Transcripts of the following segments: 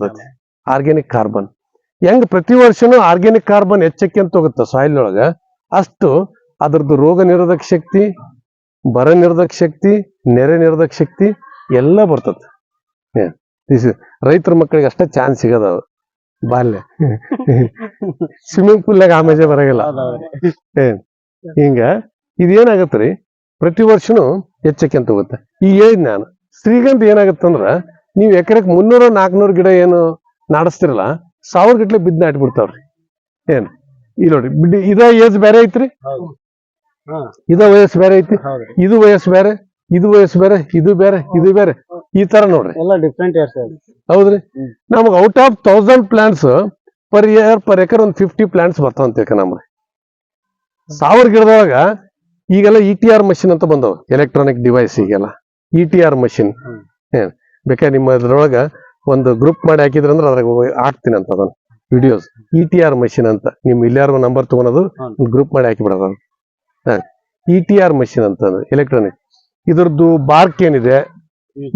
ಬರ್ತೈತಿ organic carbon. ಹೆಂಗ್ ಪ್ರತಿ ವರ್ಷನೂ ಆರ್ಗ್ಯಾನಿಕ್ ಕಾರ್ಬನ್ ಹೆಚ್ಚಕ್ಕೆ ಹೋಗುತ್ತೆ ಸಾಯಿಲ್ ಒಳಗ, ಅಷ್ಟು ಅದ್ರದ್ದು ರೋಗ ನಿರೋಧಕ ಶಕ್ತಿ, ಬರ ನಿರೋಧಕ ಶಕ್ತಿ, ನೆರೆ ನಿರೋಧಕ ಶಕ್ತಿ ಎಲ್ಲ ಬರ್ತದೆ. ರೈತರ ಮಕ್ಕಳಿಗೆ ಅಷ್ಟೇ ಚಾನ್ಸ್ ಸಿಗದ ಬಾಲ್ಯ ಸ್ವಿಮ್ಮಿಂಗ್ ಪೂಲ್ನಾಗ ಆಮೇಜೆ ಬರಂಗಿಲ್ಲ. ಹಿಂಗ ಇದೇನಾಗತ್ರಿ ಪ್ರತಿ ವರ್ಷನೂ ಹೆಚ್ಚಕ್ಕೆ ಹೋಗುತ್ತೆ. ಈಗ ಹೇಳಿದ್ ನಾನು ಶ್ರೀಗಂಧ ಏನಾಗತ್ತಂದ್ರ ನೀವ್ ಎಕರೆಕ್ 300-400 ಗಿಡ ಏನು ನಾಡಿಸ್ತಿರಲ್ಲ 1000 ಗಟ್ಲೆ ಬಿದ್ದು ನಾಟ್ಬಿಡ್ತಾವ್ರಿ. ಏನ್ ಇಲ್ಲಿ ನೋಡ್ರಿ ಬಿಡ್ ಇದ ಏಜ್ ಬೇರೆ ಐತ್ರಿ, ಇದ ವಯಸ್ಸು ಬೇರೆ ಐತಿ, ಇದು ವಯಸ್ಸು ಬೇರೆ, ಇದು ವಯಸ್ಸು ಬೇರೆ, ಇದು ಬೇರೆ, ಇದು ಬೇರೆ, ಈ ತರ ನೋಡ್ರಿ ಎಲ್ಲ ಡಿಫ್ರೆಂಟ್ ಇಯರ್ಸ್. ಹೌದ್ರಿ. ನಮ್ಗೆ out of 1000 plants per acre ಒಂದು 50 ಪ್ಲಾಂಟ್ಸ್ ಬರ್ತಾವಂತ ನಮ್ರಿ. 1000 ಗಿಡದೊಳಗ ಈಗೆಲ್ಲ ETR ಮಷಿನ್ ಅಂತ ಬಂದವು, ಎಲೆಕ್ಟ್ರಾನಿಕ್ ಡಿವೈಸ್. ಈಗೆಲ್ಲ ETR ಮಷಿನ್ ಏನ್ ಬೇಕಾದ್ರೆ ನಿಮ್ಮ ಅದ್ರೊಳಗ ಒಂದು ಗ್ರೂಪ್ ಮಾಡಿ ಹಾಕಿದ್ರಂದ್ರೆ ಅದ್ರಾಗ ಹಾಕ್ತೀನಿ ಅಂತ ಅದನ್ನ ವಿಡಿಯೋಸ್. ETR ಮಷಿನ್ ಅಂತ ನಿಮ್ ಇಲ್ಲಾರ ನಂಬರ್ ತಗೊಳೋದು ಗ್ರೂಪ್ ಮಾಡಿ ಹಾಕಿ ಬಿಡೋದು. ETR ಮಷಿನ್ ಅಂತ ಎಲೆಕ್ಟ್ರಾನಿಕ್. ಇದ್ರದ್ದು ಬಾರ್ಕ್ ಏನಿದೆ,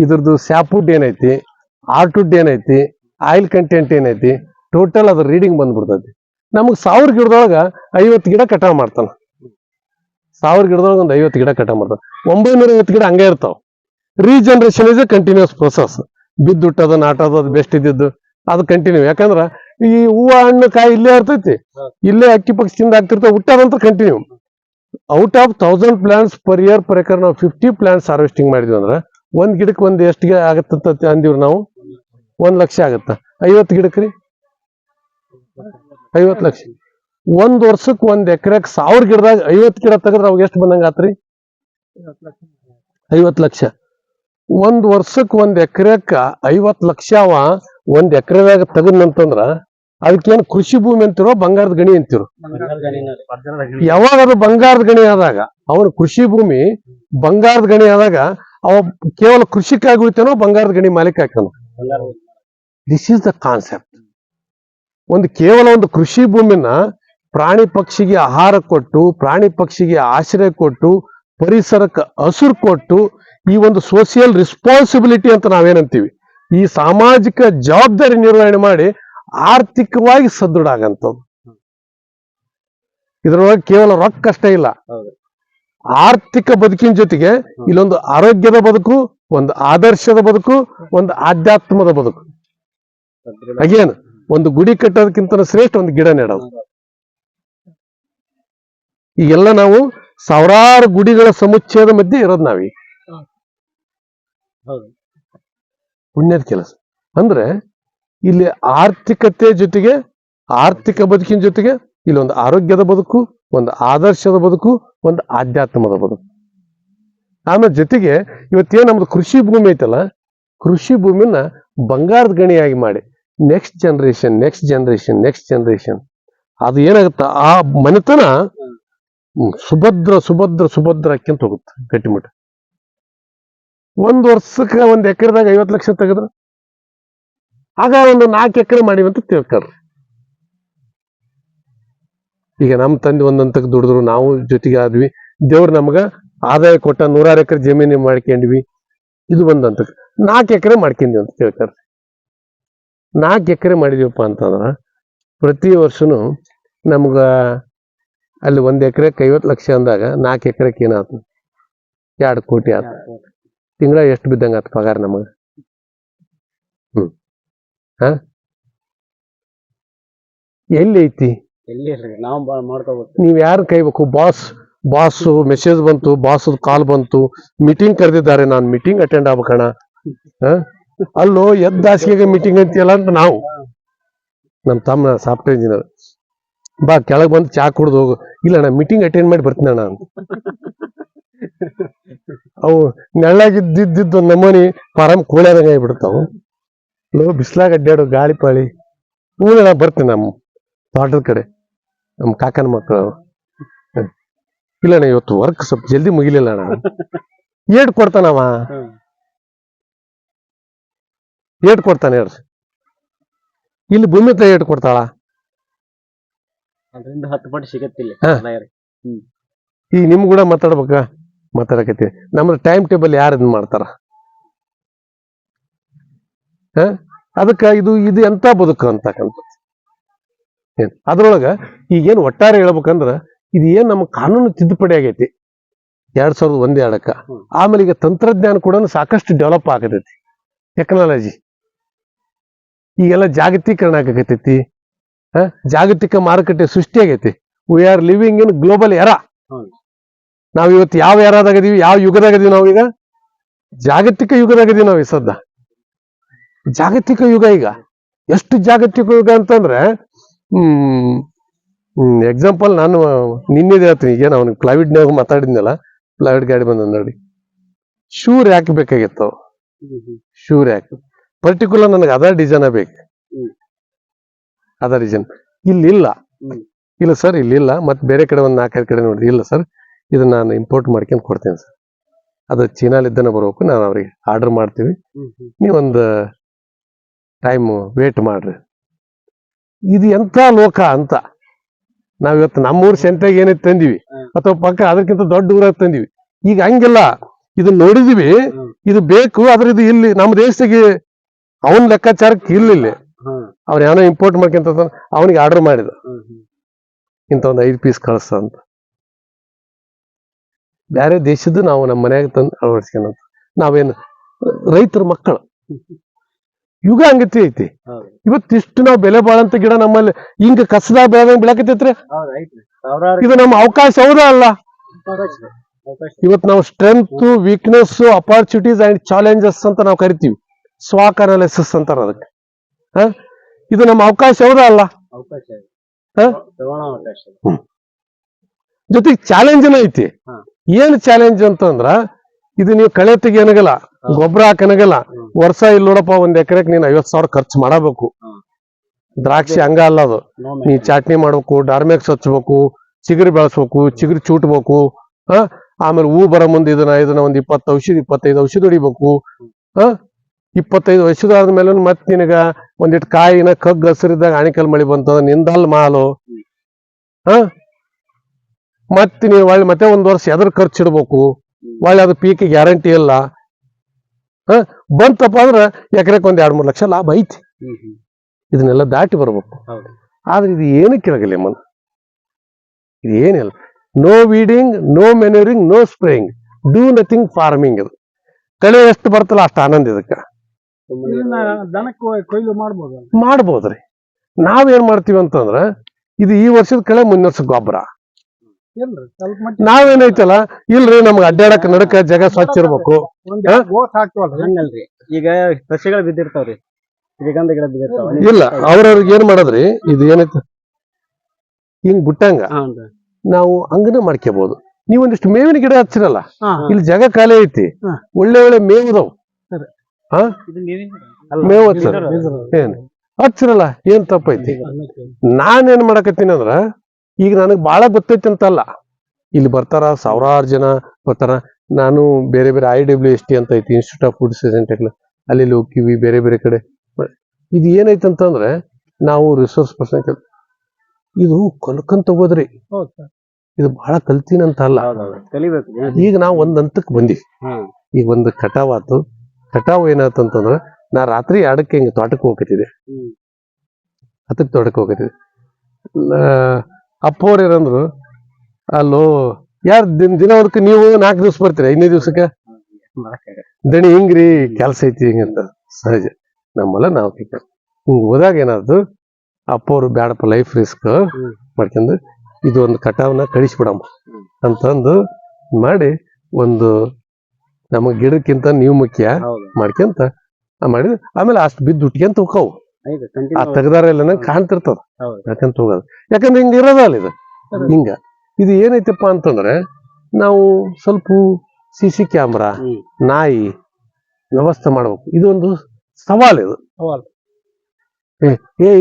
ಇದ್ರದ್ದು ಸ್ಯಾಪ್ವುಡ್ ಏನೈತಿ, ಆರ್ಟ್ವುಡ್ ಏನೈತಿ, ಆಯಿಲ್ ಕಂಟೆಂಟ್ ಏನೈತಿ, ಟೋಟಲ್ ಅದ್ರ ರೀಡಿಂಗ್ ಬಂದ್ಬಿಡ್ತೈತಿ. ನಮಗ್ 1000 ಗಿಡದೊಳಗ 50 ಗಿಡ ಕಟಾವ್ ಮಾಡ್ತಾನ. 1000 ಗಿಡದೊಳಗ ಒಂದು 50 ಗಿಡ ಕಟಾವ್ ಮಾಡ್ತಾನ. 950 ಗಿಡ ಹಂಗೆ ಇರ್ತಾವ. Regeneration is a continuous process. ಬಿದ್ದುಟ್ಟದ ನಾಟೋದು ಅದು ಬೆಸ್ಟ್ ಇದ್ದಿದ್ದು ಅದು ಕಂಟಿನ್ಯೂ. ಯಾಕಂದ್ರ ಈ ಹೂವು ಹಣ್ಣು ಕಾಯಿ ಇಲ್ಲೇ ಇರ್ತೈತಿ, ಇಲ್ಲೇ ಅಕ್ಕಿ ಪಕ್ಷಿ ತಿಂದ ಆಗ್ತಿರ್ತಾವ, ಹುಟ್ಟದಂತ continue. Out of 1000 plants per acre ನಾವು 50 ಪ್ಲಾಂಟ್ಸ್ ಹಾರ್ವೆಸ್ಟಿಂಗ್ ಮಾಡಿದ್ವಿ ಅಂದ್ರೆ ಒಂದ್ ಗಿಡಕ್ಕೆ ಒಂದು ಎಷ್ಟಿಗೆ ಆಗತ್ತ ಅಂದಿವ್ರಿ ನಾವು? 1 ಲಕ್ಷ ಆಗತ್ತ. 50 ಗಿಡಕ್ರಿ 50 ಲಕ್ಷ. ಒಂದ್ ವರ್ಷಕ್ಕೆ 1 ಎಕರೆಕ್ 1000 ಗಿಡದಾಗ 50 ಗಿಡ ತೆಗೆದ್ರೆ ಅವಾಗ ಎಷ್ಟು ಬಂದಂಗ ಆತ್ರಿ? 50 ಲಕ್ಷ. ಒಂದ್ ವರ್ಷಕ್ಕೆ 1 ಎಕರೆಕ್ಕ 50 ಲಕ್ಷ ಅವ 1 ಎಕರೆದಾಗ ತೆಗದ್ನಂತಂದ್ರ ಅದಕ್ಕೇನು ಕೃಷಿ ಭೂಮಿ ಅಂತಿರೋ ಬಂಗಾರದ ಗಣಿ ಅಂತಿರೋ? ಯಾವಾಗ ಅದು ಬಂಗಾರದ ಗಣಿ ಆದಾಗ, ಅವನ ಕೃಷಿ ಭೂಮಿ ಬಂಗಾರದ ಗಣಿ ಆದಾಗ ಅವ ಕೇವಲ ಕೃಷಿಕಾಗಿ ಉಳಿತಾನೋ ಬಂಗಾರದ ಗಣಿ ಮಾಲೀಕ ಆಗ್ತಾನ? This is the concept. ಕೇವಲ ಒಂದು ಕೃಷಿ ಭೂಮಿನ ಪ್ರಾಣಿ ಪಕ್ಷಿಗೆ ಆಹಾರ ಕೊಟ್ಟು, ಪ್ರಾಣಿ ಪಕ್ಷಿಗೆ ಆಶ್ರಯ ಕೊಟ್ಟು, ಪರಿಸರಕ್ಕೆ ಹಸುರು ಕೊಟ್ಟು, ಈ ಒಂದು ಸೋಷಿಯಲ್ ರೆಸ್ಪಾನ್ಸಿಬಿಲಿಟಿ ಅಂತ ನಾವೇನಂತೀವಿ, ಈ ಸಾಮಾಜಿಕ ಜವಾಬ್ದಾರಿ ನಿರ್ವಹಣೆ ಮಾಡಿ ಆರ್ಥಿಕವಾಗಿ ಸದೃಢ ಆಗಂತದ್ದು. ಇದ್ರೊಳಗೆ ಕೇವಲ ರೊಕ್ಕ ಅಷ್ಟೇ ಇಲ್ಲ, ಆರ್ಥಿಕ ಬದುಕಿನ ಜೊತೆಗೆ ಇಲ್ಲೊಂದು ಆರೋಗ್ಯದ ಬದುಕು, ಒಂದು ಆದರ್ಶದ ಬದುಕು, ಒಂದು ಆಧ್ಯಾತ್ಮದ ಬದುಕು. ಅಗೇನ್ ಒಂದು ಗುಡಿ ಕಟ್ಟೋದಕ್ಕಿಂತ ಶ್ರೇಷ್ಠ ಒಂದು ಗಿಡ ನೆಡೋದು. ಈಗೆಲ್ಲ ನಾವು ಸಾವಿರಾರು ಗುಡಿಗಳ ಸಮುಚ್ಚಯದ ಮಧ್ಯೆ ಇರೋದು ನಾವೀಗ. ಪುಣ್ಯದ ಕೆಲಸ ಅಂದ್ರೆ ಇಲ್ಲಿ ಆರ್ಥಿಕತೆ ಜೊತೆಗೆ, ಆರ್ಥಿಕ ಬದುಕಿನ ಜೊತೆಗೆ ಇಲ್ಲೊಂದು ಆರೋಗ್ಯದ ಬದುಕು, ಒಂದು ಆದರ್ಶದ ಬದುಕು, ಒಂದು ಆಧ್ಯಾತ್ಮದ ಬದುಕು. ಆಮೇಲೆ ಜೊತೆಗೆ ಇವತ್ತೇನು ನಮ್ದು ಕೃಷಿ ಭೂಮಿ ಐತಲ್ಲ, ಕೃಷಿ ಭೂಮಿನ ಬಂಗಾರದ ಗಣಿಯಾಗಿ ಮಾಡಿ ನೆಕ್ಸ್ಟ್ ಜನರೇಷನ್ ಅದು ಏನಾಗುತ್ತ ಆ ಮನೆತನ ಸುಭದ್ರ ಅಕ್ಕಿಂತ ಹೋಗುತ್ತೆ ಗಟ್ಟಿಮುಟ್ಟ. ಒಂದ್ ವರ್ಷಕ್ಕೆ 1 ಎಕರೆದಾಗ 50 ಲಕ್ಷ ತೆಗೆದ್ರ ಆಗ ಒಂದು 4 ಎಕರೆ ಮಾಡಿವಿ ಅಂತ ತಿಳ್ಕೊಳ್ರಿ. ಈಗ ನಮ್ಮ ತಂದೆ ಒಂದಂತಕ್ಕೆ ದುಡಿದ್ರು, ನಾವು ಜೊತೆಗೆ ಆದ್ವಿ, ದೇವ್ರು ನಮ್ಗ ಆದಾಯ ಕೊಟ್ಟ 106 ಎಕರೆ ಜಮೀನು ಮಾಡ್ಕೊಂಡ್ವಿ. ಇದು ಒಂದಂತಕ್ಕೆ 4 ಎಕರೆ ಮಾಡ್ಕೊಂಡ್ವಿ ಅಂತ ತಿಳ್ಕೊಳ್ರಿ. 4 ಎಕರೆ ಮಾಡಿದೀವಪ್ಪ ಅಂತಂದ್ರ ಪ್ರತಿ ವರ್ಷನು ನಮ್ಗ ಅಲ್ಲಿ 1 ಎಕರೆಕ್ಕೆ 50 ಲಕ್ಷ ಅಂದಾಗ 4 ಎಕರೆಕ್ಕೆ ಏನಾಯ್ತು? 2 ಕೋಟಿ ಆಯ್ತು. ತಿಂಗಳ ಎಷ್ಟು ಬಿದ್ದಂಗ ಆತ ಪಗಾರ ನಮಗ? ಎಲ್ಲಿ ಐತಿ? ನೀವ್ ಯಾರು ಕೈಬೇಕು? ಬಾಸ್ ಮೆಸೇಜ್ ಬಂತು, ಬಾಸ್ ಕಾಲ್ ಬಂತು, ಮೀಟಿಂಗ್ ಕರೆದಿದ್ದಾರೆ, ನಾನು ಮೀಟಿಂಗ್ ಅಟೆಂಡ್ ಆಗ್ಬೇಕಣ. ಅಲ್ಲೋ ಎದ್ದಾಸಿಗೆ ಮೀಟಿಂಗ್ ಅಂತೀಯಲ್ಲ ಅಂತ ನಾವು, ನಮ್ ತಮ್ಮ ಸಾಫ್ಟ್ವೇರ್ ಇಂಜಿನಿಯರ್, ಬಾ ಕೆಳಗ್ ಬಂದು ಚಾ ಕುಡ್ದು ಹೋಗು. ಇಲ್ಲ ನಾ ಮೀಟಿಂಗ್ ಅಟೆಂಡ್ ಮಾಡಿ ಬರ್ತೀನಿ ಅಣ್ಣ ಅಂತ. ಅವು ನೆಳ್ಳಾಗಿದ್ದಿದ್ದು ನಮ್ಮನಿ ಪಾರಂ ಕೋಳ್ಯಾದಂಗ ಆಗ್ಬಿಡ್ತಾವು. ಬಿಸ್ಲಾಗ ಅಡ್ಡಾಡು ಗಾಳಿ ಪಾಳಿ. ನಾ ಬರ್ತೀನಿ ನಮ್ಮ ತೋಟದ ಕಡೆ, ನಮ್ಮ ಕಾಕನ ಮಕ್ಕಳು. ಇಲ್ಲಣ್ಣ ಇವತ್ತು ವರ್ಕ್ ಸ್ವಲ್ಪ ಜಲ್ದಿ ಮುಗಿಲಿಲ್ಲ ಅಣ್ಣ. ಏಟ್ ಕೊಡ್ತಾನವ? ಏಟ್ ಕೊಡ್ತಾನೆ ಹೇಳ್ರಿ? ಇಲ್ಲಿ ಭೂಮಿ ತಾಯಿ ಏಟ್ ಕೊಡ್ತಾಳ? ಅದರಿಂದ 10 ಪಟ್ಟು ಸಿಗತ್ತಿಲ್ಲ. ಈಗ ನಿಮ್ ಕೂಡ ಮಾತಾಡಕತ್ತಿ. ನಮ್ದು ಟೈಮ್ ಟೇಬಲ್ ಯಾರು ಇದನ್ ಮಾಡ್ತಾರ? ಅದಕ್ಕ ಇದು ಎಂತ ಬದುಕು ಅಂತಕ್ಕಂಥ ಅದ್ರೊಳಗ ಈಗೇನು ಒಟ್ಟಾರೆ ಹೇಳ್ಬೇಕಂದ್ರ ಇದು ಏನ್ ನಮ್ಮ ಕಾನೂನು ತಿದ್ದುಪಡಿ ಆಗೈತಿ 2001 ಆಮೇಲೆ ಈಗ ತಂತ್ರಜ್ಞಾನ ಕೂಡ ಸಾಕಷ್ಟು ಡೆವಲಪ್ ಆಗತೈತಿ. ಟೆಕ್ನಾಲಜಿ ಈಗೆಲ್ಲ ಜಾಗತೀಕರಣ ಆಗತೈತಿ. ಜಾಗತಿಕ ಮಾರುಕಟ್ಟೆ ಸೃಷ್ಟಿ ಆಗೈತಿ. We are living in global era. ನಾವ್ ಇವತ್ತು ಯಾವ ಎರಾದಾಗದೀವಿ, ಯಾವ ಯುಗದಾಗದೀವಿ? ನಾವೀಗ ಜಾಗತಿಕ ಯುಗದಾಗದೀವಿ. ನಾವು ಈ ಸದ್ದ ಜಾಗತಿಕ ಯುಗ. ಈಗ ಎಷ್ಟು ಜಾಗತಿಕ ಯುಗ ಅಂತಂದ್ರೆ ಎಕ್ಸಾಂಪಲ್ ನಾನು ನಿನ್ನೆದು ಹೇಳ್ತೀನಿ. ಈಗ ನಾವು ಪ್ಲೈವುಡ್ನಾಗ ಮಾತಾಡಿದ್ನಲ್ಲ, ಪ್ಲೈವುಡ್ ಗಾಡಿ ಬಂದ ನೋಡಿ, ಶೂ ರ್ಯಾಕ್ ಬೇಕಾಗಿತ್ತು. ಶೂ ರ್ಯಾಕ್ ಪರ್ಟಿಕ್ಯುಲರ್ ನನಗೆ ಅದ ಡಿಸೈನ್ ಬೇಕು. ಅದ ಡಿಸೈನ್ ಇಲ್ಲ ಸರ್, ಇಲ್ಲ. ಮತ್ತೆ ಬೇರೆ ಕಡೆ ಒಂದು 4-5 ಕಡೆ ನೋಡಿದ್ವಿ. ಇಲ್ಲ ಸರ್, ಇದನ್ನ ನಾನು ಇಂಪೋರ್ಟ್ ಮಾಡ್ಕೊಂಡು ಕೊಡ್ತೇನೆ ಸರ್. ಅದು ಚೀನಾಲಿದ್ದಾನೆ ಬರ್ಬೇಕು, ನಾವು ಅವ್ರಿಗೆ ಆರ್ಡರ್ ಮಾಡ್ತೀವಿ, ನೀವೊಂದು ಟೈಮ್ ವೇಟ್ ಮಾಡ್ರಿ. ಇದು ಎಂತ ಲೋಕ ಅಂತ. ನಾವಿವತ್ತು ನಮ್ಮೂರ್ ಸೆಂಟ್ರಾಗ ಏನೈತೆ ತಂದಿವಿ, ಅಥವಾ ಪಕ್ಕ ಅದಕ್ಕಿಂತ ದೊಡ್ಡ ಊರಾಗ ತಂದಿವಿ. ಈಗ ಹಂಗಿಲ್ಲ, ಇದನ್ನ ನೋಡಿದಿವಿ, ಇದು ಬೇಕು. ಆದ್ರೆ ಇದು ಇಲ್ಲಿ ನಮ್ಮ ದೇಶದಾಗೆ ಅವನ್ ಲೆಕ್ಕಾಚಾರಕ್ಕೆ ಇಲ್ಲಿ ಅವ್ರು ಏನೋ ಇಂಪೋರ್ಟ್ ಮಾಡ್ಕೊಂತ ಅವನಿಗೆ ಆರ್ಡರ್ ಮಾಡಿದ ಇಂತ ಒಂದು 5 ಪೀಸ್ ಕಳಿಸ ಅಂತ. ಬೇರೆ ದೇಶದ್ದು ನಾವು ನಮ್ಮ ಮನ್ಯಾಗ ತಂದು ಅಳವಡಿಸ್ಕೊಂತ. ನಾವೇನು ರೈತರ ಮಕ್ಕಳು. ಯುಗ ಹಂಗತಿ ಐತಿ. ಇವತ್ತಿಷ್ಟು ನಾವು ಬೆಲೆ ಬಾಳಂತ ಗಿಡ ನಮ್ಮಲ್ಲಿ ಹಿಂಗ ಕಸದ ಬೆಳೆದಂಗ್ ಬೆಳಕತ್ತೈತ್ರಿ. ಇದು ನಮ್ಮ ಅವಕಾಶ ಹೌದಾ ಅಲ್ಲ? ಇವತ್ತು ನಾವು strength, weakness, opportunities and challenges ಅಂತ ನಾವು ಕರಿತೀವಿ. ಸ್ವಾಕ್ ಅನಾಲಿಸಿಸ್ ಅಂತಾರ ಅದಕ್ಕೆ. ಇದು ನಮ್ಮ ಅವಕಾಶ ಹೌದಾ ಅಲ್ಲ? ಜೊತೆಗೆ ಚಾಲೆಂಜ್ ಐತಿ. ಏನ್ ಚಾಲೆಂಜ್ ಅಂತಂದ್ರ, ಇದು ನೀವು ಕಳೆ ತೆಗಿಯನಗಲ್ಲ, ಗೊಬ್ಬರ ಹಾಕನಗಲ್ಲ. ವರ್ಷ ಇಲ್ಲಿ ನೋಡಪ್ಪ, 1 ಎಕರೆಗೆ ನೀನ್ 50,000 ಖರ್ಚು ಮಾಡಬೇಕು. ದ್ರಾಕ್ಷಿ ಹಂಗ ಅಲ್ಲ ಅದು. ನೀ ಚಾಟ್ನಿ ಮಾಡ್ಬೇಕು, ಡಾರ್ಮೆಕ್ಸ್ ಹಚ್ಬೇಕು, ಚಿಗುರಿ ಬೆಳೆಸ್ಬೇಕು, ಚಿಗುರಿ ಚೂಟ್ಬೇಕು. ಆಮೇಲೆ ಹೂ ಬರೋ ಮುಂದೆ ಇದನ್ನ ಒಂದ್ 20 ಔಷಧಿ 25 ಔಷಧಿ ಹೊಡಿಬೇಕು. 25 ಔಷಧ ಆದ್ಮೇಲೆ ಮತ್ ನಿನಗ ಒಂದಿಟ್ಟು ಕಾಯಿನ ಕಗ್ಗು ಹಸಿರಿದ್ದಾಗ ಆಣಿಕಲ್ ಮಳಿ ಬಂತದ, ನಿಂದಲ್ ಮಾಲು. ಮತ್ತೆ ನೀವು ಒಳ್ಳೆ ಮತ್ತೆ 1 ವರ್ಷ ಎದ್ರ ಖರ್ಚಿಡ್ಬೇಕು. ಒಳ್ಳೆ ಅದು ಪೀಕ್ ಗ್ಯಾರಂಟಿ ಇಲ್ಲ. ಬಂತಪ್ಪ ಅಂದ್ರ ಎಕರೆಕ್ 1-2-3 ಲಕ್ಷ ಲಾಭ ಐತಿ. ಇದನ್ನೆಲ್ಲ ದಾಟಿ ಬರ್ಬೇಕು. ಆದ್ರೆ ಇದು ಏನಕ್ಕೆ ಇರಗಿಲ್ಲ ಮನ್, ಇದು ಏನಿಲ್ಲ. No weeding, no manuring, no spraying, do nothing farming. ಇದು ಕಳೆ ಎಷ್ಟು ಬರ್ತಲ್ಲ ಅಷ್ಟು ಆನಂದ. ಇದಕ್ಕ ಕೊಯ್ಲು ಮಾಡ್ಬೋದ್ರಿ. ನಾವೇನ್ ಮಾಡ್ತೀವಿ ಅಂತಂದ್ರ, ಇದು ಈ ವರ್ಷದ ಕಳೆ ಮುಂದಿನ ವರ್ಷ ಗೊಬ್ಬರ. ನಾವೇನೈತಲ್ಲ, ಇಲ್ರಿ ನಮ್ಗೆ ಅಡ್ಡಾಡಕ್ ನಡಕ ಜಾಗ ಸ್ವಚ್ಛ ಇರ್ಬೇಕು. ಈಗ ಸಸ್ಯಗಳು ಬಿದ್ದಿರ್ತಾವ್ರಿ, ಶ್ರೀಗಂಧ ಗಿಡ ಬಿದ್ದಿರ್ತಾವ. ಇಲ್ಲ, ಅವ್ರವ್ರಿಗೆ ಏನ್ ಮಾಡದ್ರಿ, ಇದು ಏನೈತ ಹಿಂಗ್ ಬಿಟ್ಟಂಗ ನಾವು ಹಂಗನ ಮಾಡ್ಕೋಬಹುದು. ನೀವೊಂದಿಷ್ಟು ಮೇವಿನ ಗಿಡ ಹಚ್ಚಿರಲ್ಲ, ಇಲ್ಲಿ ಜಾಗ ಖಾಲಿ ಐತಿ, ಒಳ್ಳೆ ಒಳ್ಳೆ ಮೇವುದವ್ ಮೇವು ಹಚ್ಚರ ಏನ್ ಹಚ್ಚಿರಲ್ಲ, ಏನ್ ತಪ್ಪೈತಿ? ನಾನೇನ್ ಮಾಡಕತ್ತೀನಿ ಅಂದ್ರ, ಈಗ ನನಗ್ ಬಾಳ ಗೊತ್ತೈತಿ ಅಂತಲ್ಲ, ಇಲ್ಲಿ ಬರ್ತಾರ ಸಾವಿರಾರು ಜನ ಬರ್ತಾರ. ನಾನು ಬೇರೆ ಬೇರೆ IWST ಅಂತ ಐತಿ, institute of food science technology, ಅಲ್ಲಿ ಹೋಗ್ತೀವಿ ಬೇರೆ ಬೇರೆ ಕಡೆ. ಇದು ಏನೈತಿ ಅಂತಂದ್ರೆ, ನಾವು ರಿಸೋರ್ಸ್ ಪರ್ಸನ್ ಇದು ಕಲ್ಕಂತ ಹೋಗೋದ್ರಿ. ಇದು ಬಹಳ ಕಲ್ತೀನಂತ ಅಲ್ಲ, ಈಗ ನಾವು ಒಂದ್ ಹಂತಕ್ಕೆ ಬಂದಿವಿ. ಈಗ ಒಂದು ಕಟಾವ್ ಆತು. ಕಟಾವ್ ಏನಾಯ್ತಂತಂದ್ರ, ನಾ ರಾತ್ರಿ 2ಕ್ಕೆ ಹಿಂಗ ತೋಟಕ್ಕೆ ಹೋಗ್ತಿದ್ದೆ. 10ಕ್ಕೆ ತೋಟಕ್ಕೆ ಹೋಗ್ತಿದ್ದೆ. ಅಪ್ಪವ್ರ ಏನಂದ್ರು, ಅಲ್ಲೋ ಯಾರು ದಿನ ಅದಕ್ಕೆ ನೀವು 4 ದಿವ್ಸ ಬರ್ತೀರ, 5ನೇ ದಿವ್ಸಕ್ಕೆ ದಣಿ ಹಿಂಗ್ರಿ ಕೆಲ್ಸ ಐತಿ ಹಿಂಗಂತ. ಸಹಜ, ನಮ್ಮಲ್ಲ ನಾವು ಹಿಂಗ ಹೋದಾಗ ಏನಾದ್ರು ಅಪ್ಪವ್ರು ಬ್ಯಾಡಪ್ಪ ಲೈಫ್ ರಿಸ್ಕ್ ಮಾಡ್ಕೊಂಡು ಇದು ಒಂದು ಕಟಾವ್ನ ಕಳಿಸ್ಬಿಡಮ್ಮ ಅಂತಂದು ಮಾಡಿ, ಒಂದು ನಮ್ಮ ಗಿಡಕ್ಕಿಂತ ನೀವು ಮುಖ್ಯ ಮಾಡ್ಕೊಂತ ಮಾಡಿದ್ರೆ ಆಮೇಲೆ ಅಷ್ಟು ಬಿದ್ದು ಉಟ್ಕೊಂತ ಹೋಗವು. ಆ ತೆಗ್ದಾರ ಎಲ್ಲ ಕಾಣ್ತಿರ್ತದ ಯಾಕಂತ ಹೋಗೋದು. ಯಾಕಂದ್ರೆ ಹಿಂಗ ಇರೋದಲ್ಲ ಇದು. ಹಿಂಗ ಇದು ಏನೈತಪ್ಪ ಅಂತಂದ್ರೆ, ನಾವು ಸ್ವಲ್ಪ CC ಕ್ಯಾಮ್ರಾ, ನಾಯಿ ವ್ಯವಸ್ಥೆ ಮಾಡ್ಬೇಕು. ಇದೊಂದು ಸವಾಲ್. ಇದು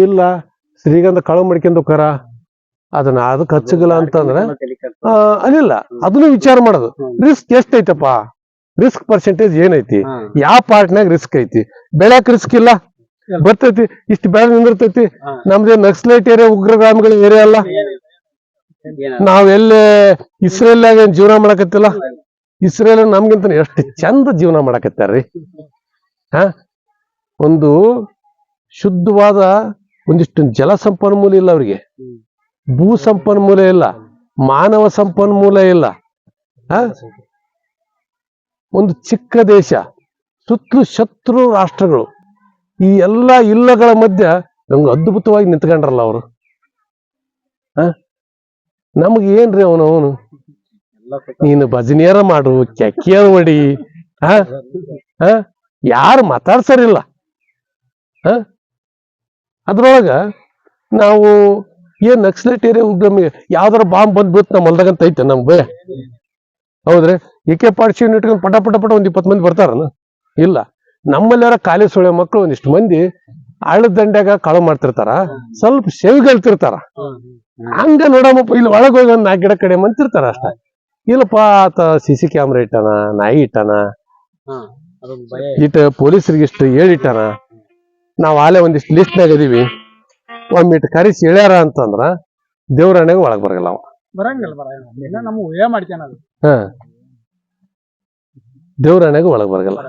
ಇಲ್ಲ ಶ್ರೀಗಂಧ ಕಳವು ಮಾಡ್ಕೊಂಡ್ ಹೋಗಾರ, ಅದನ್ನ ಅದಕ್ಕೆ ಹಚ್ಚಗಲ್ಲ ಅಂತಂದ್ರೆ ಅಲ್ಲಿಲ್ಲ. ಅದನ್ನು ವಿಚಾರ ಮಾಡೋದು, ರಿಸ್ಕ್ ಎಷ್ಟೈತಪ್ಪ, ರಿಸ್ಕ್ ಪರ್ಸೆಂಟೇಜ್ ಏನೈತಿ, ಯಾವ ಪಾರ್ಟ್ನಾಗ ರಿಸ್ಕ್ ಐತಿ. ಬೆಳ್ಯಾಕ ರಿಸ್ಕ್ ಇಲ್ಲ, ಬರ್ತೈತಿ, ಇಷ್ಟು ಬೆಳೆ ನಿಂದಿರ್ತೈತಿ. ನಮ್ದೇ ನಕ್ಸಲೈಟ್ ಏರಿಯಾ, ಉಗ್ರಗಾಮಿಗಳ ಏರಿಯಾ ಅಲ್ಲ. ನಾವೆಲ್ಲೇ ಇಸ್ರೇಲ್ನಾಗ ಜೀವನ ಮಾಡಕತ್ತಿಲ್ಲ. ಇಸ್ರೇಲ್ ನಮ್ಗಿಂತ ಎಷ್ಟು ಚಂದ ಜೀವನ ಮಾಡಕತ್ತಾರ್ರಿ. ಒಂದು ಶುದ್ಧವಾದ ಒಂದಿಷ್ಟು ಜಲ ಸಂಪನ್ಮೂಲ ಇಲ್ಲ ಅವ್ರಿಗೆ, ಭೂ ಸಂಪನ್ಮೂಲ ಇಲ್ಲ, ಮಾನವ ಸಂಪನ್ಮೂಲ ಇಲ್ಲ. ಒಂದು ಚಿಕ್ಕ ದೇಶ, ಸುತ್ತಲೂ ಶತ್ರು ರಾಷ್ಟ್ರಗಳು, ಈ ಎಲ್ಲ ಇಲ್ಲಗಳ ಮಧ್ಯ ನಮ್ಗೆ ಅದ್ಭುತವಾಗಿ ನಿಂತ್ಕೊಂಡ್ರಲ್ಲ ಅವರು. ನಮ್ಗೆ ಏನ್ರಿ ಅವನು ನೀನು ಭಜನಿಯರ ಮಾಡು, ಕೆಕ್ಕಿಯರ್ ಹೊಡಿ, ಯಾರು ಮಾತಾಡ್ಸರಿಲ್ಲ. ಅದ್ರೊಳಗ ನಾವು ಏನ್ ನಕ್ಸಲೈಟ್ ಏರಿಯಾ ನಮಗೆ ಯಾವ್ದಾರ ಬಾಂಬ್ ಬಂದ್ಬಿಟ್ಟು ನಮ್ಮ ಹೊಲ್ದಾಗಂತ ಐತೆ ನಮ್ಗೆ, ಹೌದ್ರಿ? AK-47 ಇಟ್ಕೊಂಡು ಪಟ ಪಟ ಪಟ ಒಂದ್ 20 ಮಂದಿ ಬರ್ತಾರನ? ಇಲ್ಲ. ನಮ್ಮಲ್ಲಾರ ಖಾಲಿ ಸುಳೆ ಮಕ್ಕಳು ಒಂದಿಷ್ಟು ಮಂದಿ ಆಳದ ದಂಡ್ಯಾಗ ಕಳು ಮಾಡ್ತಿರ್ತಾರ, ಸ್ವಲ್ಪ ಸೇವಿಗಳ್ತಿರ್ತಾರ. ಹಂಗ ನೋಡಮ್ಮಪ್ಪ, ಇಲ್ಲಿ ಒಳಗೆ ಹೋಗಿ ಒಂದ್ 4 ಗಿಡ ಕಡೆ ಮಂತಿರ್ತಾರ ಅಷ್ಟ. ಇಲ್ಲಪ್ಪ ಆತ CC ಕ್ಯಾಮ್ರಾ ಇಟ್ಟಾನ, ನಾಯಿ ಇಟ್ಟಾನ, ಇಟ್ಟ ಪೊಲೀಸರಿಗೆ ಇಷ್ಟು ಹೇಳಿಟ್ಟಾನ, ನಾವ್ ಆಲೆ ಒಂದಿಷ್ಟು ಲಿಸ್ಟ್ನಾಗ ಇದೀವಿ, ಒಮ್ಮಿಟ್ಟು ಕರೆಸಿ ಹೇಳ್ಯಾರ ಅಂತಂದ್ರ ದೇವ್ರಾಣೆಗೆ ಒಳಗ್ ಬರಲ್ಲ ಅವ. ದೇವ್ರಾಣೆಗೆ ಒಳಗ್ ಬರಲ್ಲ.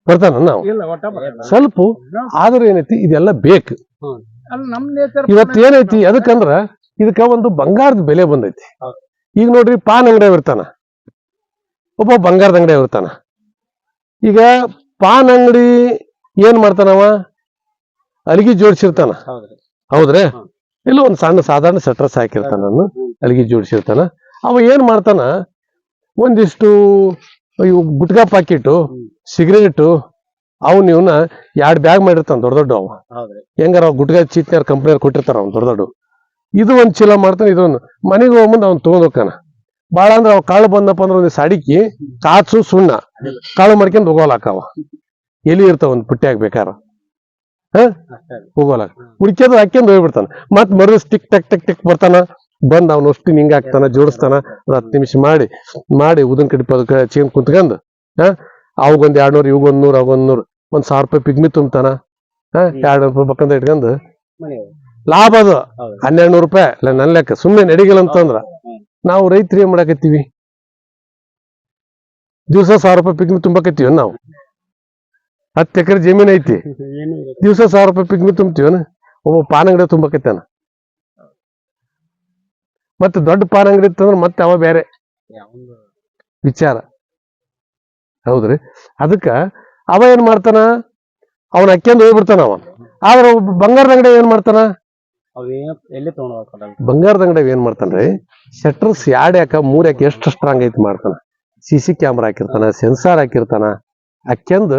ಬರ್ತಾನ ನಾವು ಸ್ವಲ್ಪ. ಆದ್ರೆ ಏನೈತಿ, ಇದೆಲ್ಲ ಬೇಕು. ಇವತ್ತು ಏನೈತಿ, ಅದಕ್ಕಂದ್ರ ಇದಕ್ಕ ಒಂದು ಬಂಗಾರದ ಬೆಲೆ ಬಂದೈತಿ. ಈಗ ನೋಡ್ರಿ, ಪಾನ್ ಅಂಗಡಿ ಇರ್ತಾನ, ಒಬ್ಬ ಬಂಗಾರದ ಅಂಗಡಿ ಇರ್ತಾನ. ಈಗ ಪಾನ್ ಅಂಗಡಿ ಏನ್ ಮಾಡ್ತಾನವ, ಅಲಿಗಿ ಜೋಡಿಸಿರ್ತಾನ, ಹೌದ್ರಿ? ಇಲ್ಲ ಒಂದ್ ಸಣ್ಣ ಸಾಧಾರಣ ಸೆಟ್ರಸ್ ಹಾಕಿರ್ತಾನ, ಅಲಿಗಿ ಜೋಡಿಸಿರ್ತಾನ. ಅವ ಏನ್ ಮಾಡ್ತಾನ, ಒಂದಿಷ್ಟು ಇವು ಗುಟ್ಕಾ ಪಾಕಿಟ್ಟು, ಸಿಗರೇಟು, ಅವ್ನ ಇವನ್ನ 2 ಬ್ಯಾಗ್ ಮಾಡಿರ್ತಾನ ದೊಡ್ಡ ದೊಡ್ಡ. ಅವ ಹೆಂಗಾರ ಅವ್ ಗುಟ್ಕಾ ಚೀಟ್ನಾರ ಕಂಪ್ನಿಯವ್ರು ಕೊಟ್ಟಿರ್ತಾರ ಅವ್ನು ದೊಡ್ಡ ದೊಡ್ಡ. ಇದು ಒಂದ್ ಚೀಲ ಮಾಡ್ತಾನ, ಇದೊಂದು ಮನೆಗೆ ಹೋಗ್ಬಂದ್ ಅವ್ನು ತಗೊಂಡ್ ಹೋಗ್ತಾನ. ಬಾಳ ಅಂದ್ರ ಅವ್ ಕಾಳು ಬಂದಪ್ಪ ಅಂದ್ರ ಒಂದ್ ಅಡಿಕೆ ಕಾಚು ಸುಣ್ಣ ಕಾಳು ಮಾಡ್ಕೊಂಡ್ ಹೋಗೋಲಾಕವ. ಎಲಿ ಇರ್ತಾವ ಒಂದ್ ಪುಟ್ಟಿ ಬೇಕಾರ, ಹೋಗೋಲಾಕ ಹುಡ್ಕ್ಯದು ಹಾಕ್ಯಂಡ್ ಹೋಗ್ಬಿಡ್ತಾನ. ಮತ್ ಮರು ಟಿಕ್ ಟಕ್ ಟಕ್ ಟಿಕ್ ಬರ್ತಾನ, ಬಂದ್ ಅವ್ನ ಅಷ್ಟು ಹಿಂಗ ಹಾಕ್ತಾನ, ಜೋಡಿಸ್ತಾನ. 10 ನಿಮಿಷ ಮಾಡಿ ಉದನ್ ಕಡಿ ಪದಕ ಚೇನ್ ಕುಂತ್ಕೊಂಡ್ ಅವಾಗೊಂದ್ 200, ಇವಾಗೊಂದ್ 100, ಅವಾಗೊಂದ್ 100, ಒಂದ್ 1000 ರೂಪಾಯಿ ಪಿಗ್ಮಿ ತುಂಬ್ತಾನ. 200 ರೂಪಾಯಿ ಬಕ್ಕಂತ ಇಟ್ಕೊಂಡ್ ಲಾಭ ಅದು 1200 ರೂಪಾಯಿ. ಇಲ್ಲ ನನ್ ಲೆಕ್ಕ ಸುಮ್ಮನೆ ನಡಿಗಿಲ್ಲ ಅಂತಂದ್ರ ನಾವು ರೈತರು ಏನ್ ಮಾಡಾಕತ್ತೀವಿ, ದಿವ್ಸ 1000 ರೂಪಾಯಿ ಪಿಗ್ಮಿ ತುಂಬಾಕತ್ತೀವ. ನಾವು 10 ಎಕರೆ ಜಮೀನ್ ಐತಿ, ದಿವ್ಸ 1000 ರೂಪಾಯಿ ಪಿಗ್ಮಿ ತುಂಬ್ತೀವನ? ಒಬ್ಬ ಪಾನ್ ಅಂಗಡಿ ತುಂಬಾಕತ್ತಾನ. ಮತ್ತೆ ದೊಡ್ಡ ಪಾನ್ ಅಂಗಡಿ ಇತ್ತಂದ್ರ ಮತ್ತೆ ಅವ ಬೇರೆ ವಿಚಾರ, ಹೌದ್ರಿ? ಅದಕ್ಕ ಅವ ಏನ್ ಮಾಡ್ತಾನ, ಅವನ್ ಅಕ್ಕಿಂದ ಹೋಗ್ಬಿಡ್ತಾನ ಅವ. ಆದ್ರ ಬಂಗಾರದ ಅಂಗಡಿ ಏನ್ ಮಾಡ್ತಾನ, ಬಂಗಾರದ ಅಂಗಡಿ ಏನ್ ಮಾಡ್ತಾನ್ರಿ, ಶೆಟ್ರಸ್ 2 ಯಾಕ 3 ಯಾಕ ಎಷ್ಟು ಸ್ಟ್ರಾಂಗ್ ಐತಿ ಮಾಡ್ತಾನ. CC ಕ್ಯಾಮ್ರಾ ಹಾಕಿರ್ತಾನ, ಸೆನ್ಸಾರ್ ಹಾಕಿರ್ತಾನ, ಹಾಕ್ಯಂದು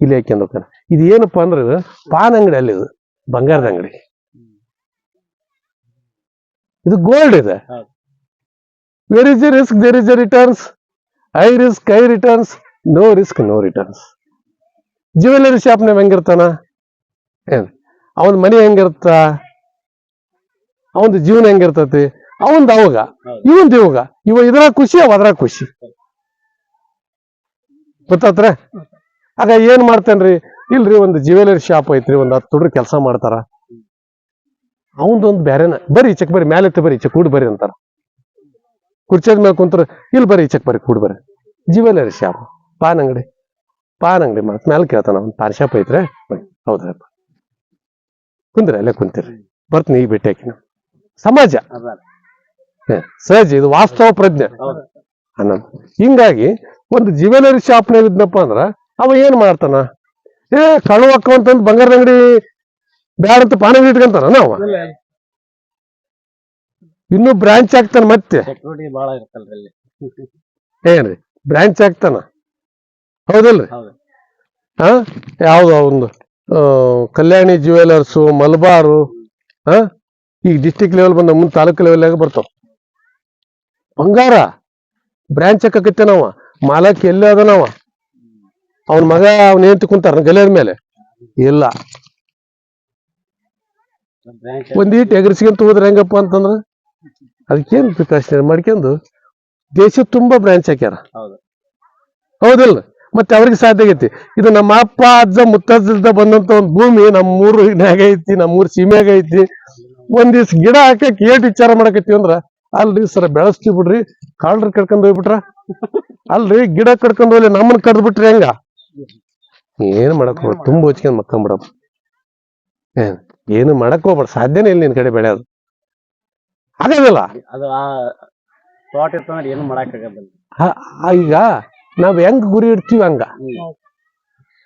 ಇಲ್ಲಿ ಹಾಕ್ಯಂಡ್ ಹೋಗ್ತಾನ. ಇದು ಏನಪ್ಪಾ ಅಂದ್ರೆ ಇದು ಪಾನ್ ಅಂಗಡಿ ಅಲ್ಲಿ, ಇದು ಬಂಗಾರದ ಅಂಗಡಿ, ಇದು ಗೋಲ್ಡ್ ಇದೆ. Where is the risk, there is the returns. High risk high returns, no risk no returns. Jewellery ಶಾಪ್ನಾಗ ಹೆಂಗಿರ್ತಾನ, ಅವನ್ ಮನೆ ಹೆಂಗಿರ್ತ, ಅವನ್ ಜೀವನ ಹೆಂಗಿರ್ತತಿ, ಅವಂದ್ ಅವಾಗ ಇವಂದ್ ಇವ ಇದ್ರಾಗ ಖುಷಿ, ಅವ ಅದ್ರಾಗ ಖುಷಿ. ಗೊತ್ತಾತ್ರ? ಆಗ ಏನ್ ಮಾಡ್ತೇನ್ರಿ, ಇಲ್ರಿ ಒಂದು ಜ್ಯುವೆಲರಿ ಶಾಪ್ ಐತ್ರಿ, ಒಂದ್ 10 ಹುಡ್ರು ಕೆಲಸ ಮಾಡ್ತಾರ, ಅವಂದೊಂದ್ ಬೇರೆನ. ಬರ್ರಿ ಈಚಕ್ ಬರ್ರಿ, ಮ್ಯಾಲೆ ಬರ್ರಿ ಈಚೆ ಕೂಡ್ ಬರ್ರಿ ಅಂತಾರ. ಕುರ್ಚಿಯಾಗ ಮೇಲೆ ಕುಂತ್ರ, ಇಲ್ಲಿ ಬರ್ರಿ ಈಚಕ್ ಬರ್ರಿ ಕೂಡ್ ಬರ್ರಿ. ಜ್ಯುವೆಲರಿ ಶಾಪ್, ಪಾನ್ ಅಂಗಡಿ ಮಾತ್ ಮ್ಯಾಲ ಕೇಳ್ತಾನ, ಅವ್ನ್ ಪಾನ್ ಶಾಪ್ ಐತ್ರಿ, ಹೌದ್ರಪ್ಪ ಕುಂದ್ರಿ, ಅಲ್ಲೇ ಕುಂತೀರಿ, ಬರ್ತೀನಿ ಈಗ ಭೇಟಿ ಹಾಕಿ. ಸಮಾಜ ಸಹಜ, ಇದು ವಾಸ್ತವ ಪ್ರಜ್ಞೆ ಅನ್ನೋದು. ಹಿಂಗಾಗಿ ಒಂದು ಜ್ಯುವೆಲರಿ ಶಾಪ್ನಾಗ ಇದ್ನಪ್ಪ ಅಂದ್ರ ಅವ ಏನ್ ಮಾಡ್ತಾನ, ಕಳು ಹಾಕುವಂತಂದ್ ಬಂಗಾರದ ಅಂಗಡಿ ಬ್ಯಾಡ ಅಂತ ಪಾನ್ ಅಂಗಡಿ ಇಟ್ಕೊಂತಾನ ಅವ. ಇನ್ನು ಬ್ರಾಂಚ್ ಆಗ್ತಾನ, ಮತ್ತೆ ಏನ್ರಿ ಬ್ರಾಂಚ್ ಆಗ್ತಾನ, ಹೌದಲ್ರಿ? ಯಾವ್ದು ಒಂದು ಕಲ್ಯಾಣಿ ಜ್ಯುವೆಲರ್ಸು, ಮಲಬಾರು, ಈಗ ಡಿಸ್ಟಿಕ್ ಲೆವೆಲ್ ಬಂದ, ಮುಂದೆ ತಾಲೂಕು ಲೆವೆಲ್ ಬರ್ತಾವ. ಬಂಗಾರ ಬ್ರಾಂಚ್ ಹಾಕತ್ತೇನವ, ಮಾಲಕ್ ಎಲ್ಲಿ ಅದನವ, ಅವನ ಮಗ ಅವ್ನ ಏನ್ ಕುಂತಾರ ಗಲಿಯದ ಮೇಲೆ ಇಲ್ಲ. ಒಂದೀಟ್ ಎಗರ್ಸ್ಕೊಂತ ಹೋದ್ರೆ ಹೆಂಗಪ್ಪ ಅಂತಂದ್ರ ಅದಕ್ಕೇನ್ ಪ್ರಿಕಾಷನರಿ ಮಾಡ್ಕೊಂಡು ದೇಶ ತುಂಬಾ ಬ್ರಾಂಚ್ ಹಾಕ್ಯಾರ, ಹೌದಿಲ್ಲ? ಮತ್ತೆ ಅವ್ರಿಗೆ ಸಾಧ್ಯ ಆಗೈತಿ. ಇದು ನಮ್ಮ ಅಪ್ಪ ಅಜ್ಜ ಮುತ್ತಜ್ಜ ಬಂದಂತ ಒಂದ್ ಭೂಮಿ ನಮ್ಮೂರ್ನಾಗ ಐತಿ, ನಮ್ಮೂರ್ ಸೀಮ್ಯಾಗ ಐತಿ. ಒಂದಿವ್ಸ ಗಿಡ ಹಾಕಕ್ ಏಟ್ ವಿಚಾರ ಮಾಡಕತ್ತೀವಿ ಅಂದ್ರ, ಅಲ್ರಿ ಸರ ಬೆಳೆಸ್ತೀವಿ ಬಿಡ್ರಿ, ಕಾಳ್ರಿ ಕರ್ಕೊಂಡ್ ಹೋಗ್ಬಿಟ್ರ ಅಲ್ರಿ ಗಿಡ ಕಡ್ಕೊಂಡ್ ಹೋಗ್ಲಿ ನಮ್ಮನ್ನ ಕಡ್ದು ಬಿಟ್ರಿ ಹೆಂಗ ಏನ್ ಮಾಡಕ್ ಹೋಗ್ಬೇಡ ತುಂಬ ಹೊಚ್ಕೊಂಡ್ ಮಕ್ಕಂಬಿಡಪ್ಪ ಏನು ಮಾಡಕ್ ಹೋಗ್ಬೇಡ ಸಾಧ್ಯನೇ ಇಲ್ಲ ನಿನ್ ಕಡೆ ಬೆಳೆಯೋದು ಆಗೋದಿಲ್ಲ ಅದು ಆ ತೋಟ ಇರ್ತಂದ್ರೆ ಏನು ಮಾಡಕ್ಕಾಗಲ್ಲ. ಈಗ ನಾವ್ ಹೆಂಗ್ ಗುರಿ ಇಡ್ತೀವಿ ಹಂಗ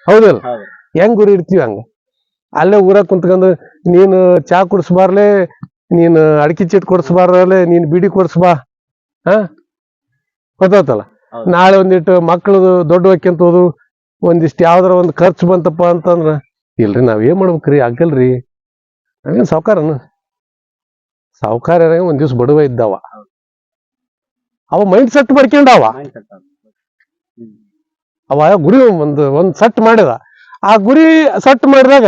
ಹೌದಲ್ಲ ಹೌದು. ಹೆಂಗ್ ಗುರಿ ಇಡ್ತೀವಿ ಹಂಗ ಅಲ್ಲೇ ಊರಾಗ ಕುಂತ್ಕೊಂಡು ನೀನು ಚಾ ಕುಡಿಸ್ಬಾರ್ಲೆ ನೀನ್ ಅಡಿಕೆ ಚೀಟ್ ಕೊಡ್ಸ್ಬಾರ್ಲೆ ನೀನ್ ಬಿಡಿ ಕೊಡ್ಸ್ಬಾ ಹಾ ಗೊತ್ತಾತಲ್ಲ. ಹೌದು. ನಾಳೆ ಒಂದಿಟ್ಟು ಮಕ್ಳು ದೊಡ್ಡ ಹಾಕ್ಯಂತ ಹೋದು ಒಂದಿಷ್ಟು ಯಾವ್ದಾರ ಒಂದು ಖರ್ಚು ಬಂತಪ್ಪ ಅಂತಂದ್ರ ಇಲ್ರಿ ನಾವ್ ಏನ್ ಮಾಡ್ಬೇಕ್ರಿ ಆಗಲ್ರಿ ನಾವೇನ್ ಸಾವ್ಕಾರನು ಸಾವ್ಕಾರ ಒಂದ್ ದಿವ್ಸ ಬಡವ ಇದ್ದಾವ ಅವ ಮೈಂಡ್ ಸೆಟ್ ಮಾಡ್ಕೊಂಡವ Mindset ಅದು. ಅವ ಗುರಿ ಒಂದ್ ಸೆಟ್ ಮಾಡಿದ ಆ ಗುರಿ ಸೆಟ್ ಮಾಡಿದಾಗ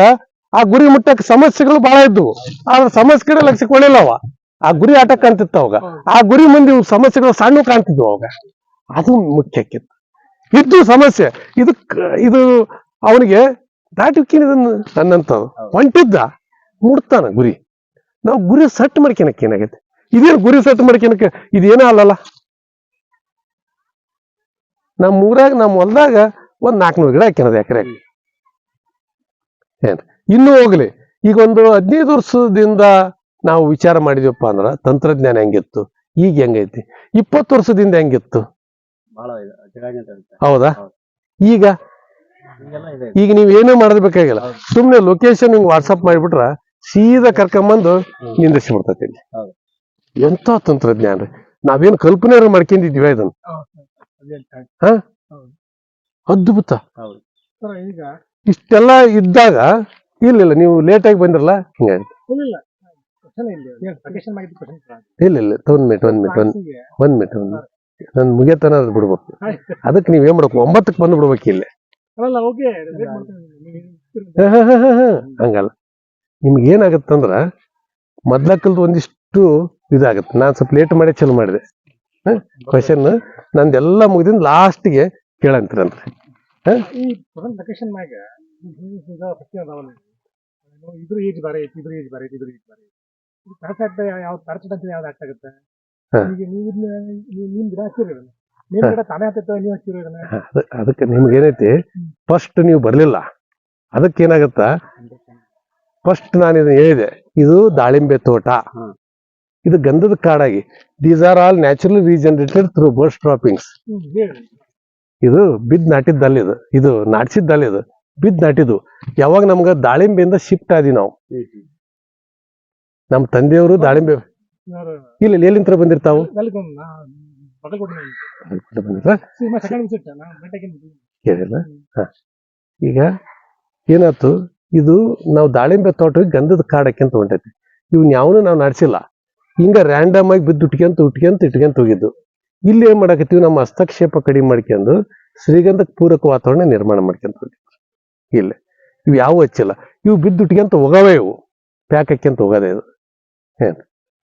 ಆ ಗುರಿ ಮುಟ್ಟಕ್ ಸಮಸ್ಯೆಗಳು ಬಹಳ ಇದ್ವು ಆದ್ರೆ ಸಮಸ್ಯೆಗಳ ಲಕ್ಷ್ಯ ಕೊಡಲಿಲ್ಲ ಅವ ಆ ಗುರಿ ಆಟ ಕಾಣ್ತಿತ್ತು ಅವಾಗ ಆ ಗುರಿ ಮುಂದೆ ಇವು ಸಮಸ್ಯೆಗಳು ಸಣ್ಣ ಕಾಣ್ತಿದ್ವು ಅವಾಗ ಅದು ಮುಖ್ಯ ಆಕಿತ್ತು ಇದ್ದು ಸಮಸ್ಯೆ ಇದು ಅವನಿಗೆ ದಾಟಿಕ್ಕಿನ ಅನ್ನಂತವ್ ಹೊಂಟಿದ್ದ ಮುಡ್ತಾನ ಗುರಿ ನಾವು ಗುರಿ ಸೆಟ್ ಮಾಡ್ಕೊಳಕ್ ಏನಾಗೈತೆ ಇದೇನು ಗುರಿ ಸೆಟ್ ಮಾಡ್ಕೊಳಕ್ಕೆ ಇದೇನೋ ಅಲ್ಲಲ್ಲ ನಮ್ಮ ಊರಾಗ ನಮ್ಮ ಹೊಲ್ದಾಗ ಒಂದ್ 400 ಗಿಡ ಹಾಕ್ಯನದ ಎಕರೆ ಏನ್ ಇನ್ನೂ ಹೋಗ್ಲಿ ಈಗ ಒಂದು 15 ವರ್ಷದಿಂದ ನಾವು ವಿಚಾರ ಮಾಡಿದ್ವಪ್ಪ ಅಂದ್ರ ತಂತ್ರಜ್ಞಾನ ಹೆಂಗಿತ್ತು ಈಗ ಹೆಂಗೈತಿ 20 ವರ್ಷದಿಂದ ಹೆಂಗಿತ್ತು ಬಹಳ ಇದೆ ಚೆನ್ನಾಗಿದೆ ಅಂತ. ಹೌದಾ ಹೌದು. ಈಗ ಈಗೆಲ್ಲ ಇದೆ. ಈಗ ನೀವ್ ಏನೂ ಮಾಡೋದ್ ಬೇಕಾಗಿಲ್ಲ ಸುಮ್ನೆ ಲೊಕೇಶನ್ ಹಿಂಗ್ ವಾಟ್ಸಪ್ ಮಾಡಿಬಿಟ್ರ ಸೀದಾ ಕರ್ಕೊಂಬಂದು ನಿಂದಿಸಿ ಬಿಡ್ತೈತಿ ಇಲ್ಲಿ ಹೌದು. ಎಂತ ತಂತ್ರಜ್ಞಾನ ರೀ ನಾವೇನ್ ಕಲ್ಪನೆ ಮಾಡ್ಕೊಂಡಿದ್ವಿ ಇದನ್ನ ಹ ಅದ್ಭುತ ಹೌದು. ಈಗ ಇಷ್ಟೆಲ್ಲ ಇದ್ದಾಗ ಇಲ್ಲ ನೀವು ಲೇಟ್ ಆಗಿ ಬಂದ್ರಲ್ಲ ಹಿಂಗಾಯ್ತು ಇಲ್ಲ ಒಂದ್ ಮಿನಿಟ್ ನನ್ ಮುಗಿಯತನ ಅದ್ ಬಿಡ್ಬೇಕು ಅದಕ್ಕೆ ನೀವ್ ಏನ್ ಮಾಡ್ಬೇಕು 9ಕ್ಕೆ ಬಂದು ಬಿಡ್ಬೇಕು ಇಲ್ಲಿ ಹಂಗಲ್ಲ ನಿಮ್ಗೆ ಏನಾಗತ್ತಂದ್ರ ಮೊದ್ಲಕ್ಕಲ್ದು ಒಂದಿಷ್ಟು ಇದಾಗತ್ತೆ ನಾನ್ ಸ್ವಲ್ಪ ಲೇಟ್ ಮಾಡಿ ಚಲೋ ಮಾಡಿದೆ ಕ್ವಶನ್ ನಂದೆಲ್ಲ ಮುಗಿದಿಂದ ಲಾಸ್ಟ್ಗೆ ಕೇಳಂತೀರಂತ್ರಿ ಈ ಲೊಕೇಶನ್ ಮ್ಯಾಗ ಇದ್ರ ಏಜ್ ಬಾರಿ ಐತಿ ಇದ್ರ ಏಜ್ ಬಾರಿ ಐತಿ ಇದ್ರ ಏಜ್ ಬಾರಿ ಐತಿ ಕರೆಕ್ಟ್ ಯಾವ್ದು ಕರೆಕ್ಟ್ ಅಂತ ಯಾವ್ದು ಆಕ್ಟ್ ಆಗುತ್ತೆ ಈಗ ನೀವು ನಿಮ್ ಗಿಡ ಹಚ್ಚಿರಿ ನಿಮ್ ಗಿಡ ತಾನೇ ಹತ್ತೈತೆ ನೀವು ಹಚ್ಚಿರಿ ಅದಕ್ಕೆ ನಿಮ್ಗೆ ಏನೈತಿ ಫಸ್ಟ್ ನೀವು ಬರ್ಲಿಲ್ಲ ಅದಕ್ಕೆ ಏನಾಗತ್ತ ಫಸ್ಟ್ ನಾನು ಇದನ್ನ ಹೇಳಿದೆ ಇದು ದಾಳಿಂಬೆ ತೋಟ ಇದು ಗಂಧದ ಕಾಡಾಗಿ these are all naturally regenerated through bird's droppings ಇದು ಬಿದ್ ನಾಟಿದ್ದಲ್ಲ ಇದು ನಾಟಿಸಿದ್ದಲ್ಲ ಇದು ಬಿದ್ ನಾಟಿದ್ದು ಯಾವಾಗ ನಮ್ಗ ದಾಳಿಂಬೆಯಿಂದ ಶಿಫ್ಟ್ ಆದಿ ನಾವು ನಮ್ಮ ತಂದೆಯವರು ದಾಳಿಂಬೆ ಇಲ್ಲ ಎಲ್ಲಿಂತ್ರ ಬಂದಿರ್ತಾವು ಕೇಳಿಲ್ಲ ಈಗ ಏನಾಯ್ತು ಇದು ನಾವು ದಾಳಿಂಬೆ ತೋಟಕ್ಕೆ ಗಂಧದ ಕಾಡಕ್ಕೆ ಅಂತ ಹೊಂಟೈತಿ ಇವ್ನ ಯಾವನು ನಾವು ನಡೆಸಿಲ್ಲ ಹಿಂಗ ರ್ಯಾಂಡಮ್ ಆಗಿ ಬಿದ್ದು ಇಟ್ಕೊಂತ ಹೋಗಿದ್ದು ಇಲ್ಲಿ ಏನ್ ಮಾಡಕತ್ತೀವಿ ನಮ್ಮ ಹಸ್ತಕ್ಷೇಪ ಕಡಿಮೆ ಮಾಡ್ಕೊಂಡು ಶ್ರೀಗಂಧಕ್ಕೆ ಪೂರಕ ವಾತಾವರಣ ನಿರ್ಮಾಣ ಮಾಡ್ಕೊಂತ ಹೋಗಿದ್ವಿ ಇಲ್ಲ ಇವು ಯಾವ ಹಚ್ಚಿಲ್ಲ ಇವು ಬಿದ್ದು ಇಟ್ಕೊಂತ ಹೋಗವೇ ಇವು ಪ್ಯಾಕ್ ಹಾಕ್ಯಂತ ಹೋಗೋದೇ ಇದು ಏನ್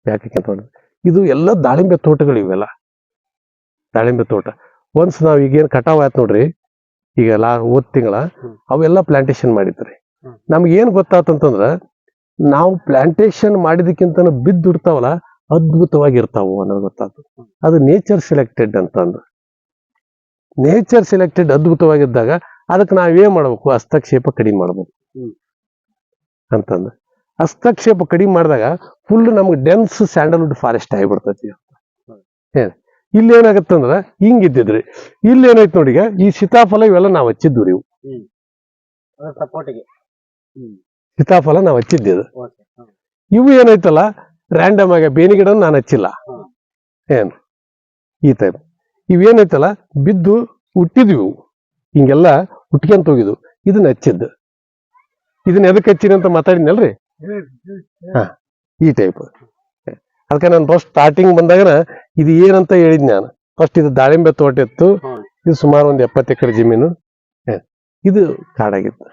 ಪ್ಯಾಕ್ ಹಾಕ್ಯಂತ ಹೋಗೋದು ಇದು ಎಲ್ಲ ದಾಳಿಂಬೆ ತೋಟಗಳು ಇವೆಲ್ಲ ದಾಳಿಂಬೆ ತೋಟ ಒನ್ಸ್ ನಾವ್ ಈಗೇನ್ ಕಟಾವ್ ಆಯ್ತು ನೋಡ್ರಿ ಈಗ ಹೋದ್ ತಿಂಗಳ ಅವೆಲ್ಲ ಪ್ಲಾಂಟೇಶನ್ ಮಾಡಿದ್ರಿ ನಮ್ಗೆ ಏನ್ ಗೊತ್ತಾತಂತಂದ್ರ ನಾವು ಪ್ಲಾಂಟೇಶನ್ ಮಾಡಿದಕ್ಕಿಂತ ಬಿದ್ದಿಡ್ತಾವಲ್ಲ ಅದ್ಭುತವಾಗಿರ್ತಾವು ಅನ್ನೋದು ಗೊತ್ತಾಯ್ತು ಅದು ನೇಚರ್ ಸೆಲೆಕ್ಟೆಡ್ ಅಂತಂದು ನೇಚರ್ ಸೆಲೆಕ್ಟೆಡ್ ಅದ್ಭುತವಾಗಿದ್ದಾಗ ಅದಕ್ಕೆ ನಾವೇನ್ ಮಾಡ್ಬೇಕು ಹಸ್ತಕ್ಷೇಪ ಕಡಿಮೆ ಮಾಡ್ಬೇಕು ಅಂತಂದ ಹಸ್ತಕ್ಷೇಪ ಕಡಿಮೆ ಮಾಡಿದಾಗ ಫುಲ್ ನಮ್ಗೆ ಡೆನ್ಸ್ ಸ್ಯಾಂಡಲ್ವುಡ್ ಫಾರೆಸ್ಟ್ ಆಗಿಬಿಡ್ತೈತಿ ಇಲ್ಲಿ ಏನಾಗತ್ತಂದ್ರ ಹಿಂಗಿದ್ದಿದ್ರಿ ಇಲ್ಲಿ ಏನಾಯ್ತು ನೋಡಿ ಈಗ ಈ ಸೀತಾಫಲ ಇವೆಲ್ಲ ನಾವ್ ಹಚ್ಚಿದ್ವಿ ಇವು ಸಪೋರ್ಟಿಗೆ ಸೀತಾಫಲ ನಾವ್ ಹಚ್ಚಿದ್ದು ಇವು ಏನಾಯ್ತಲ್ಲ ರ್ಯಾಂಡಮ್ ಆಗಿ ಬೇನಿ ಗಿಡ ನಾನು ಹಚ್ಚಿಲ್ಲ ಏನ್ ಈ ಟೈಪ್ ಇವೇನೈತಲ್ಲ ಬಿದ್ದು ಹುಟ್ಟಿದ್ವಿ ಇವು ಹಿಂಗೆಲ್ಲ ಹುಟ್ಕೊಂತ ಹೋಗಿದ್ವು ಇದನ್ನ ಹಚ್ಚಿದ್ದು ಇದನ್ನ ಎದಕ್ಕೆ ಹಚ್ಚಿನ ಅಂತ ಮಾತಾಡಿದ್ನಲ್ರಿ ಈ ಟೈಪ್ ಅದಕ್ಕೆ ನಾನು ಫಸ್ಟ್ ಸ್ಟಾರ್ಟಿಂಗ್ ಬಂದಾಗ ಇದು ಏನಂತ ಹೇಳಿದ್ ನಾನು ಫಸ್ಟ್ ಇದು ದಾಳಿಂಬೆ ತೋಟ ಇತ್ತು ಇದು ಸುಮಾರು ಒಂದು 70 ಎಕರೆ ಜಮೀನು ಇದು ಕಾಡಾಗಿತ್ತು